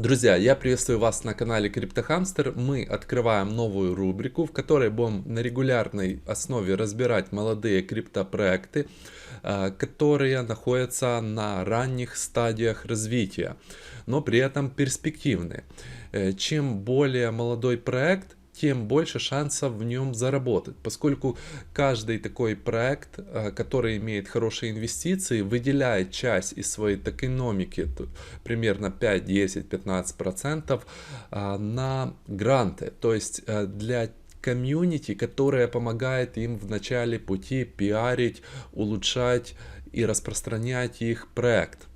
Друзья, я приветствую вас на канале CryptoHamster. Мы открываем новую рубрику, в которой будем на регулярной основе разбирать молодые криптопроекты, которые находятся на ранних стадиях развития, но при этом перспективны. Чем более молодой проект, тем больше шансов в нем заработать, поскольку каждый такой проект, который имеет хорошие инвестиции, выделяет часть из своей токеномики, примерно 5, 10, 15% на гранты, то есть для комьюнити, которая помогает им в начале пути пиарить, улучшать и распространять их проект.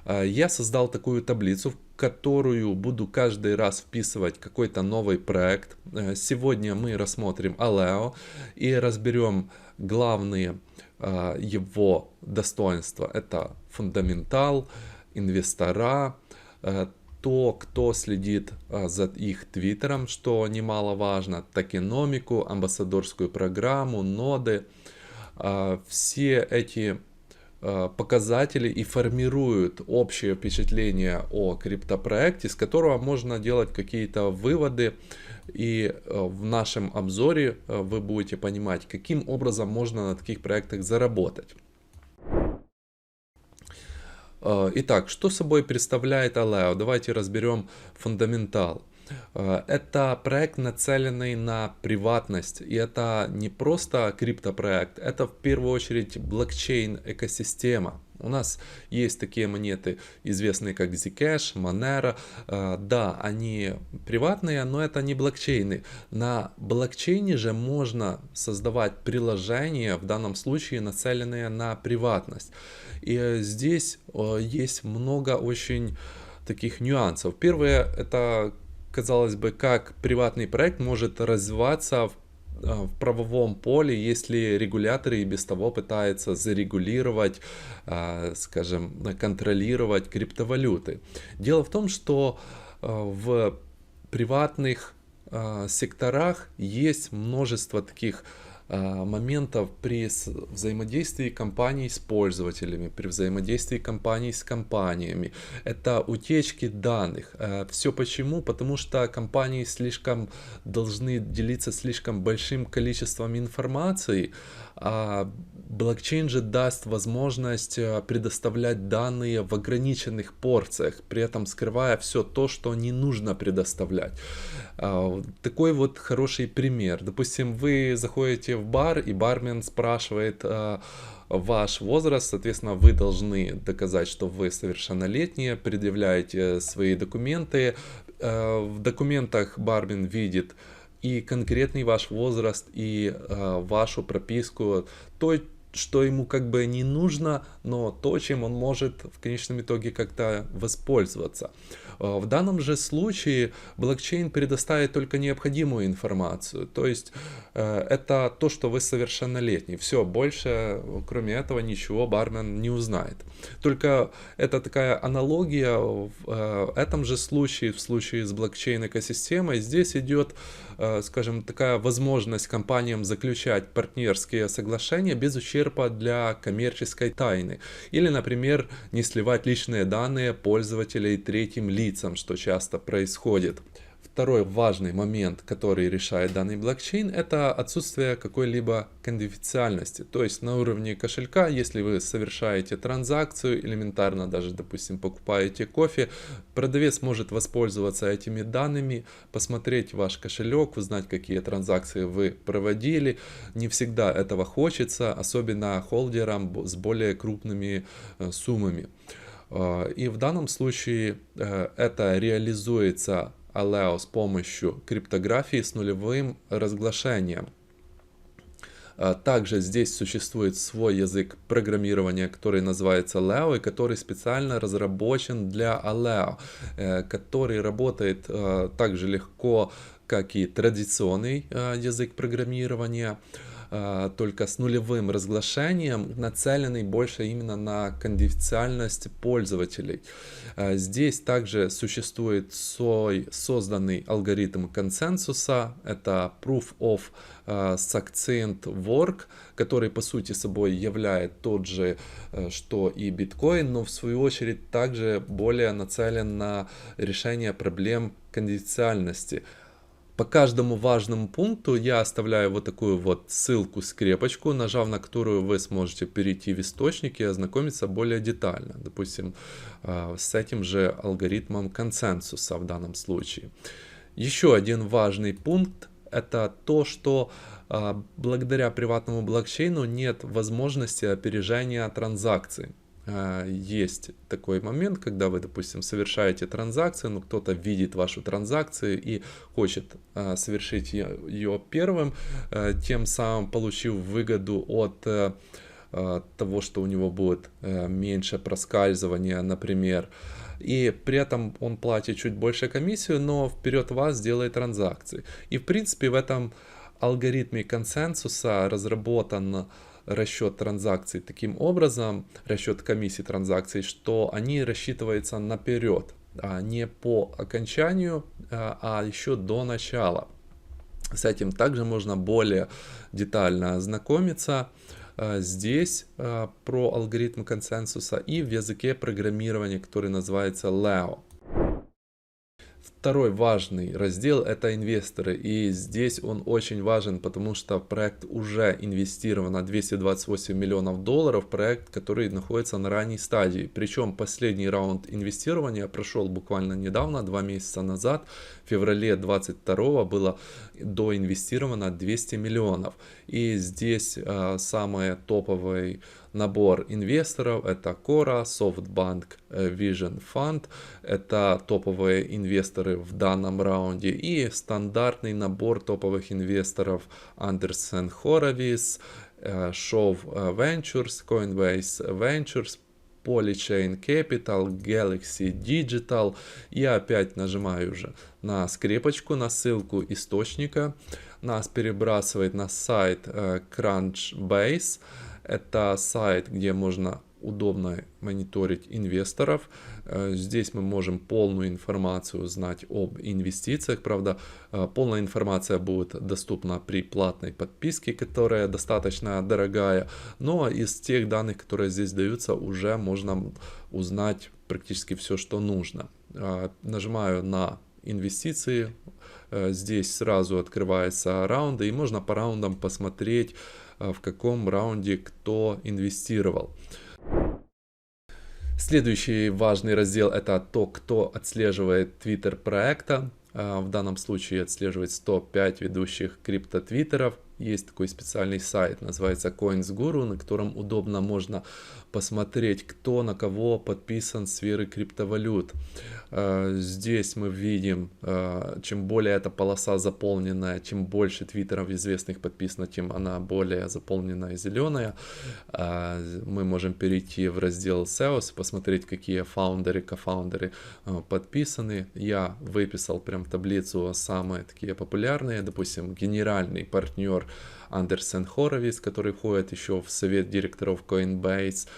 Я создал такую таблицу, в которую буду каждый раз вписывать какой-то новый проект. Сегодня мы рассмотрим Aleo и разберем главные его достоинства. Это фундаментал, инвестора, то, кто следит за их твиттером, что немаловажно, токеномику, амбассадорскую программу, ноды. Все эти показатели и формируют общее впечатление о криптопроекте, с которого можно делать какие-то выводы. И в нашем обзоре вы будете понимать, каким образом можно на таких проектах заработать. Итак, что собой представляет Aleo? Давайте разберем фундаментал. Это проект, нацеленный на приватность, и это не просто криптопроект, это в первую очередь блокчейн-экосистема. У нас есть такие монеты, известные как Zcash, Monero. Да, они приватные, но это не блокчейны. На блокчейне же можно создавать приложения, в данном случае нацеленные на приватность. И здесь есть много очень таких нюансов. Первое, это, казалось бы, как приватный проект может развиваться в правовом поле, если регуляторы и без того пытаются зарегулировать, скажем, контролировать криптовалюты. Дело в том, что в приватных секторах есть множество таких моментов при взаимодействии компаний с пользователями, при взаимодействии компаний с компаниями. Это утечки данных. Все почему? Потому что компании должны делиться слишком большим количеством информации, а блокчейн же даст возможность предоставлять данные в ограниченных порциях, при этом скрывая все то, что не нужно предоставлять. Такой вот хороший пример. Допустим, вы заходите в бар, и бармен спрашивает ваш возраст, соответственно, вы должны доказать, что вы совершеннолетние, предъявляете свои документы. В документах бармен видит и конкретный ваш возраст, и вашу прописку, то, что ему как бы не нужно, но то, чем он может в конечном итоге как-то воспользоваться. В данном же случае блокчейн предоставит только необходимую информацию, то есть это то, что вы совершеннолетний. Все, больше кроме этого ничего бармен не узнает. Только это такая аналогия в этом же случае, в случае с блокчейн-экосистемой, здесь идет, скажем, такая возможность компаниям заключать партнерские соглашения без ущерба для коммерческой тайны. Или, например, не сливать личные данные пользователей третьим лицам, что часто происходит. Второй важный момент, который решает данный блокчейн, это отсутствие какой-либо конфиденциальности. То есть на уровне кошелька, если вы совершаете транзакцию, элементарно даже, допустим, покупаете кофе, продавец может воспользоваться этими данными, посмотреть ваш кошелек, узнать, какие транзакции вы проводили. Не всегда этого хочется, особенно холдерам с более крупными суммами. И в данном случае это реализуется Aleo с помощью криптографии с нулевым разглашением. Также здесь существует свой язык программирования, который называется Leo, и который специально разработан для Aleo, который работает так же легко, как и традиционный язык программирования. только с нулевым разглашением, нацеленный больше именно на конфиденциальность пользователей. Здесь также существует свой созданный алгоритм консенсуса, это Proof of Succinct Work, который по сути собой являет тот же, что и биткоин, но в свою очередь также более нацелен на решение проблем конфиденциальности. По каждому важному пункту я оставляю вот такую вот ссылку, скрепочку, нажав на которую вы сможете перейти в источник и ознакомиться более детально, допустим, с этим же алгоритмом консенсуса в данном случае. Еще один важный пункт — это то, что благодаря приватному блокчейну нет возможности опережения транзакций. Есть такой момент, когда вы, допустим, совершаете транзакцию, но кто-то видит вашу транзакцию и хочет совершить ее первым, тем самым получив выгоду от того, что у него будет меньше проскальзывания, например. И при этом он платит чуть больше комиссию, но вперед вас сделает транзакции. И в принципе в этом алгоритме консенсуса разработан расчет транзакций таким образом, расчет комиссии транзакций, что они рассчитываются наперед, не по окончанию, а еще до начала. С этим также можно более детально ознакомиться здесь про алгоритм консенсуса и в языке программирования, который называется Leo. Второй важный раздел — это инвесторы, и здесь он очень важен, потому что проект уже инвестировано 228 миллионов долларов, проект, который находится на ранней стадии. Причем последний раунд инвестирования прошел буквально недавно, 2 месяца назад, в феврале 2022 было доинвестировано 200 миллионов. И здесь самый топовый набор инвесторов — это Quora, SoftBank Vision Fund, это топовые инвесторы в данном раунде, и стандартный набор топовых инвесторов: Andreessen Horowitz, Shove Ventures, Coinbase Ventures, Polychain Capital, Galaxy Digital. Я опять нажимаю уже на скрепочку, на ссылку источника. Нас перебрасывает на сайт Crunchbase. Это сайт, где можно удобно мониторить инвесторов. Здесь мы можем полную информацию узнать об инвестициях. Правда, полная информация будет доступна при платной подписке, которая достаточно дорогая. Но из тех данных, которые здесь даются, уже можно узнать практически все, что нужно. Нажимаю на инвестиции. Здесь сразу открываются раунды, и можно по раундам посмотреть, в каком раунде кто инвестировал. Следующий важный раздел — это то, кто отслеживает твиттер проекта. В данном случае отслеживает 105 ведущих криптотвиттеров. Есть такой специальный сайт, называется CoinsGuru, на котором удобно можно посмотреть, кто на кого подписан в сфере криптовалют. Здесь мы видим, чем более эта полоса заполненная, чем больше твиттеров известных подписано, тем она более заполненная и зеленая. Мы можем перейти в раздел SEOs, посмотреть, какие фаундеры, кофаундеры подписаны. Я выписал прям таблицу самые такие популярные, допустим, генеральный партнер Andreessen Horowitz, который входит еще в совет директоров Coinbase,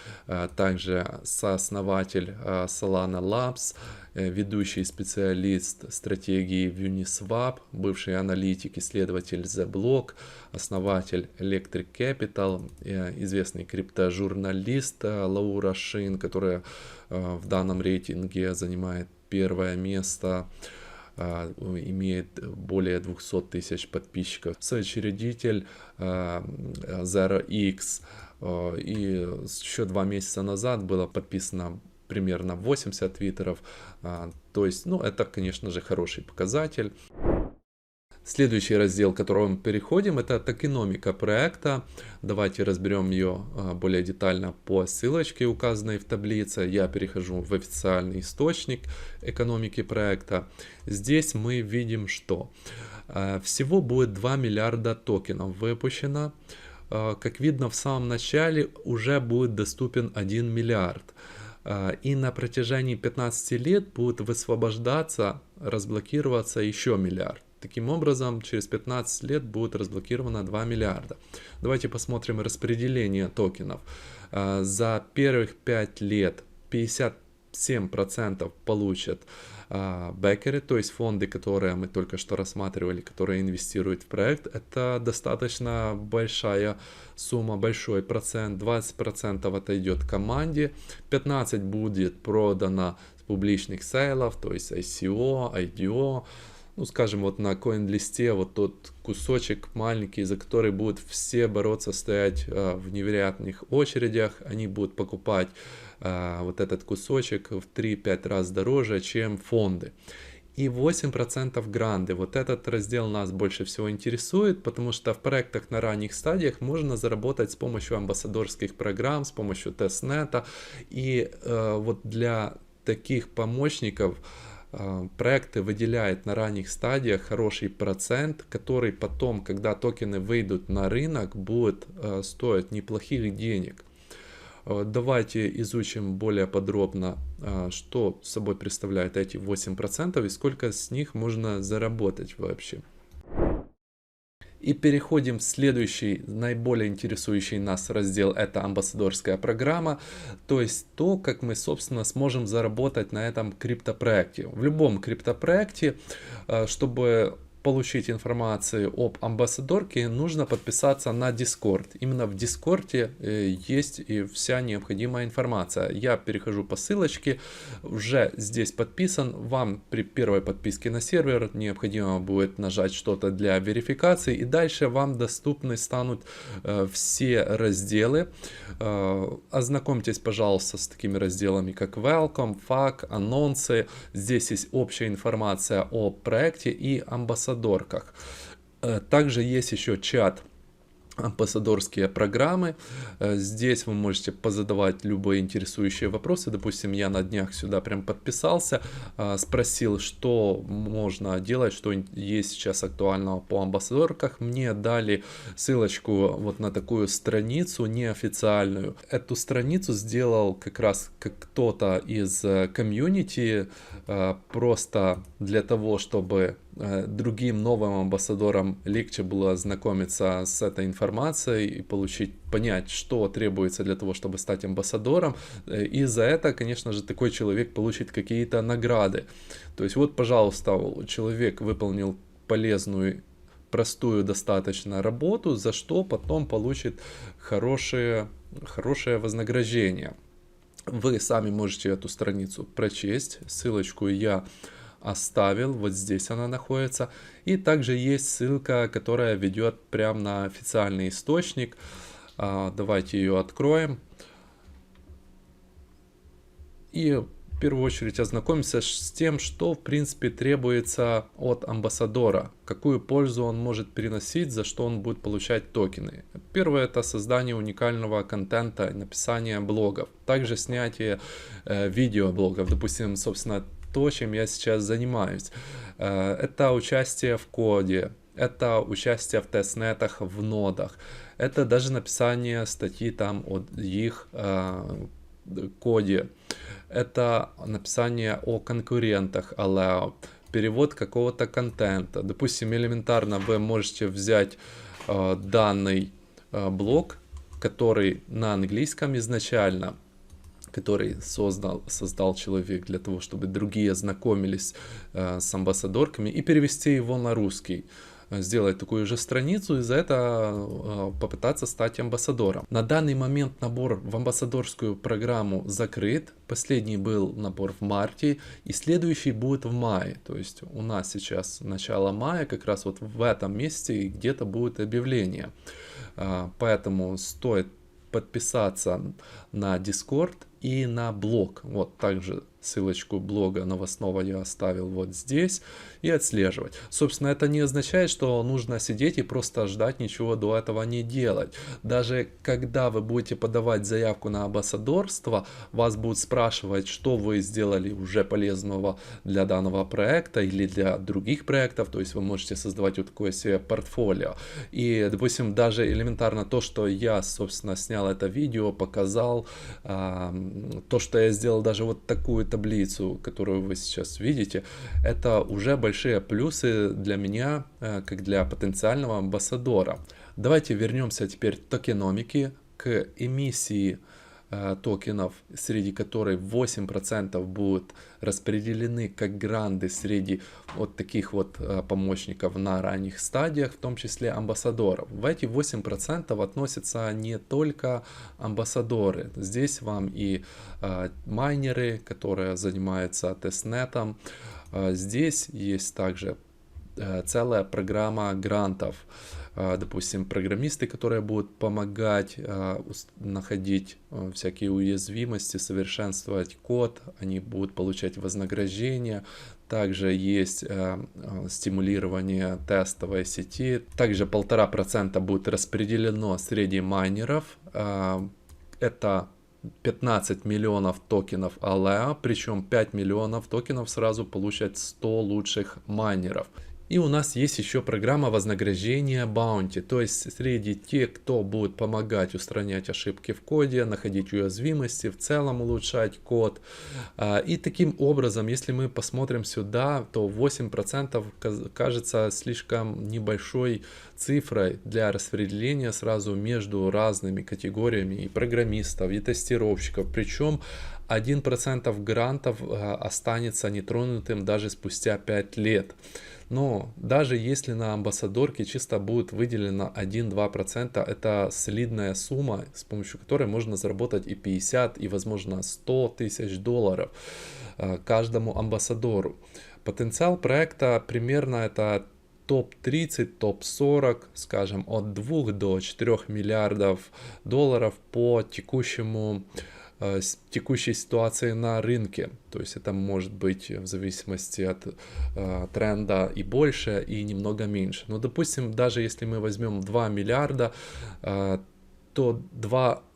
также сооснователь Solana Labs, ведущий специалист стратегии в Uniswap, бывший аналитик, исследователь The Block, основатель Electric Capital, известный криптожурналист Лаура Шин, которая в данном рейтинге занимает первое место, имеет более 200 тысяч подписчиков, соучредитель ZeroX, и еще 2 месяца назад было подписано примерно 80 твиттеров, то есть, ну, это, конечно же, хороший показатель. Следующий раздел, к которому мы переходим, это токеномика проекта. Давайте разберем ее более детально по ссылочке, указанной в таблице. Я перехожу в официальный источник экономики проекта. Здесь мы видим, что всего будет 2 миллиарда токенов выпущено. Как видно, в самом начале уже будет доступен 1 миллиард. И на протяжении 15 лет будет высвобождаться, разблокироваться еще миллиард. Таким образом, через 15 лет будет разблокировано 2 миллиарда. Давайте посмотрим распределение токенов. За первых 5 лет 57% получат бэкеры, то есть фонды, которые мы только что рассматривали, которые инвестируют в проект. Это достаточно большая сумма, большой процент. 20% отойдет команде, 15% будет продано с публичных сейлов, то есть ICO, IDO. Ну, скажем, вот на CoinList'е вот тот кусочек маленький, за который будут все бороться, стоять в невероятных очередях, они будут покупать вот этот кусочек в 3-5 раз дороже, чем фонды. И 8% гранды. Вот этот раздел нас больше всего интересует, потому что в проектах на ранних стадиях можно заработать с помощью амбассадорских программ, с помощью тестнета. И вот для таких помощников проекты выделяют на ранних стадиях хороший процент, который потом, когда токены выйдут на рынок, будет стоить неплохих денег. Давайте изучим более подробно, что собой представляют эти 8% и сколько с них можно заработать вообще. И переходим в следующий, наиболее интересующий нас раздел, это амбассадорская программа, то есть то, как мы, собственно, сможем заработать на этом криптопроекте. В любом криптопроекте, чтобы получить информацию об амбассадорке, нужно подписаться на Discord. Именно в Discord есть и вся необходимая информация. Я перехожу по ссылочке, уже здесь подписан. Вам при первой подписке на сервер необходимо будет нажать что-то для верификации, и дальше вам доступны станут все разделы. Ознакомьтесь, пожалуйста, с такими разделами, как Welcome, FAQ, анонсы. Здесь есть общая информация о проекте и амбассадорках. Также есть еще чат амбассадорские программы. Здесь вы можете позадавать любые интересующие вопросы. Допустим, я на днях сюда прям подписался, спросил, что можно делать, что есть сейчас актуального по амбассадорках. Мне дали ссылочку вот на такую страницу неофициальную. Эту страницу сделал как раз кто-то из комьюнити, просто для того, чтобы другим новым амбассадорам легче было ознакомиться с этой информацией и понять, что требуется для того, чтобы стать амбассадором. И за это, конечно же, такой человек получит какие-то награды. То есть вот, пожалуйста, человек выполнил полезную, простую достаточно работу, за что потом получит хорошее вознаграждение. Вы сами можете эту страницу прочесть, ссылочку я оставил, вот здесь она находится. И также есть ссылка, которая ведет прямо на официальный источник. Давайте ее откроем. И в первую очередь ознакомимся с тем, что в принципе требуется от амбассадора, какую пользу он может приносить, за что он будет получать токены. Первое — это создание уникального контента, написание блогов, также снятие видеоблогов, допустим, собственно, то, чем я сейчас занимаюсь. Это участие в коде, это участие в тестнетах, в нодах, это даже написание статьи там о их коде, это написание о конкурентах Aleo, перевод какого-то контента. Допустим, элементарно вы можете взять данный блог, который на английском изначально, который создал человек для того, чтобы другие знакомились с амбассадорками, и перевести его на русский. Сделать такую же страницу и за это попытаться стать амбассадором. На данный момент набор в амбассадорскую программу закрыт. Последний был набор в марте, и следующий будет в мае. То есть у нас сейчас начало мая, как раз вот в этом месте где-то будет объявление. Поэтому стоит подписаться на Discord и на блог. Вот также ссылочку блога новостного я оставил вот здесь, и отслеживать. Собственно, это не означает, что нужно сидеть и просто ждать, ничего до этого не делать. Даже когда вы будете подавать заявку на амбассадорство, вас будут спрашивать, что вы сделали уже полезного для данного проекта или для других проектов. То есть вы можете создавать вот такое себе портфолио. И, допустим, даже элементарно то, что я, собственно, снял это видео, показал, то, что я сделал даже вот такую таблицу, которую вы сейчас видите, это уже большие плюсы для меня, как для потенциального амбассадора. Давайте вернемся теперь к токеномике, к эмиссии токенов, среди которых 8% будут распределены как гранды среди вот таких вот помощников на ранних стадиях, в том числе амбассадоров. В эти 8% относятся не только амбассадоры. Здесь вам и майнеры, которые занимаются тестнетом. Здесь есть также целая программа грантов. Допустим, программисты, которые будут помогать находить всякие уязвимости, совершенствовать код, они будут получать вознаграждение. Также есть стимулирование тестовой сети. Также 1,5% будет распределено среди майнеров. Это 15 миллионов токенов Aleo, причем 5 миллионов токенов сразу получат 100 лучших майнеров. И у нас есть еще программа вознаграждения Bounty, то есть среди тех, кто будет помогать устранять ошибки в коде, находить уязвимости, в целом улучшать код. И таким образом, если мы посмотрим сюда, то 8% кажется слишком небольшой цифрой для распределения сразу между разными категориями и программистов, и тестировщиков. Причем 1% грантов останется нетронутым даже спустя 5 лет. Но даже если на амбассадорке чисто будет выделено 1-2%, это солидная сумма, с помощью которой можно заработать и 50, и возможно 100 тысяч долларов каждому амбассадору. Потенциал проекта примерно это топ-30, топ-40, скажем, от 2 до 4 миллиардов долларов по текущей ситуации на рынке. То есть это может быть в зависимости от тренда и больше, и немного меньше. Но допустим, даже если мы возьмем 2 миллиарда, то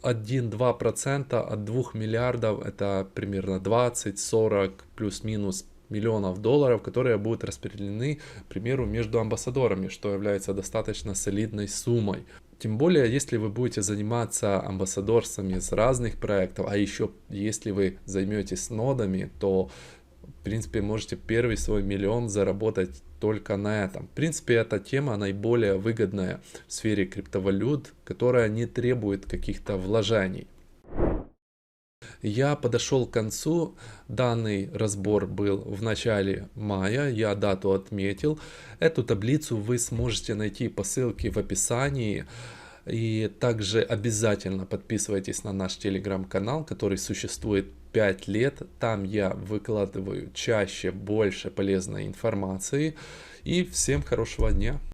1-2% от 2 миллиардов это примерно 20-40 плюс-минус миллионов долларов, которые будут распределены, к примеру, между амбассадорами, что является достаточно солидной суммой. Тем более, если вы будете заниматься амбассадорствами с разных проектов, а еще если вы займетесь нодами, то в принципе можете первый свой миллион заработать только на этом. В принципе, эта тема наиболее выгодная в сфере криптовалют, которая не требует каких-то вложений. Я подошел к концу, данный разбор был в начале мая, я дату отметил. Эту таблицу вы сможете найти по ссылке в описании. И также обязательно подписывайтесь на наш телеграм-канал, который существует 5 лет. Там я выкладываю чаще, больше полезной информации. И всем хорошего дня!